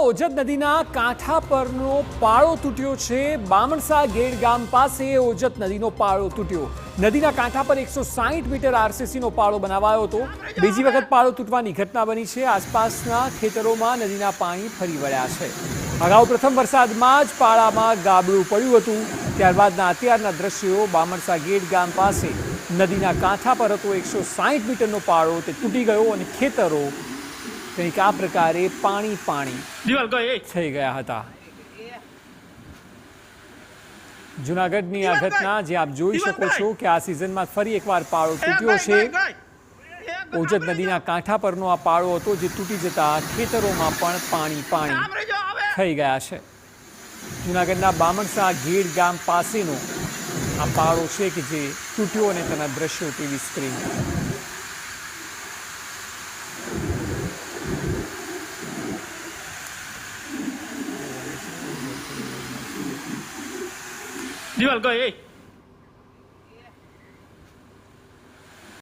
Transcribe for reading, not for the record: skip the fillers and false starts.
ઓજત નદીના કાંઠા પરનો પાળો તૂટ્યો છે। બામણસા ગેડ ગામ પાસે ઓજત નદીનો પાળો તૂટ્યો। નદીના કાંઠા પર 160 મીટર આરસીસીનો પાળો બનાવાયો હતો। બીજી વખત પાળો તૂટવાની ઘટના બની છે। આસપાસના ખેતરોમાં નદીના પાણી ફરી વળ્યા છે। અગાઉ પ્રથમ વરસાદમાં જ પાળામાં ગાબડું પડ્યું હતું। ત્યારબાદના અત્યારના દ્રશ્યો બામણસા ગેડ ગામ પાસે નદીના કાંઠા પર હતો 160 મીટરનો પાળો તે તૂટી ગયો અને ખેતરો કંઈક આ પ્રકારે પાણી થઈ ગયા હતા। જૂનાગઢની આ ઘટના જે આપ જોઈ શકો છો કે આ સિઝનમાં ફરી એકવાર પાળો તૂટ્યો છે। ઓજત નદીના કાંઠા પરનો આ પાળો હતો જે તૂટી જતા ખેતરોમાં પણ પાણી થઈ ગયા છે। જૂનાગઢના બામણસા ગેડ ગામ પાસેનો આ પાળો છે કે જે તૂટ્યો અને તેના દ્રશ્યો ટીવી સ્ક્રીન દીવાલ ગઈ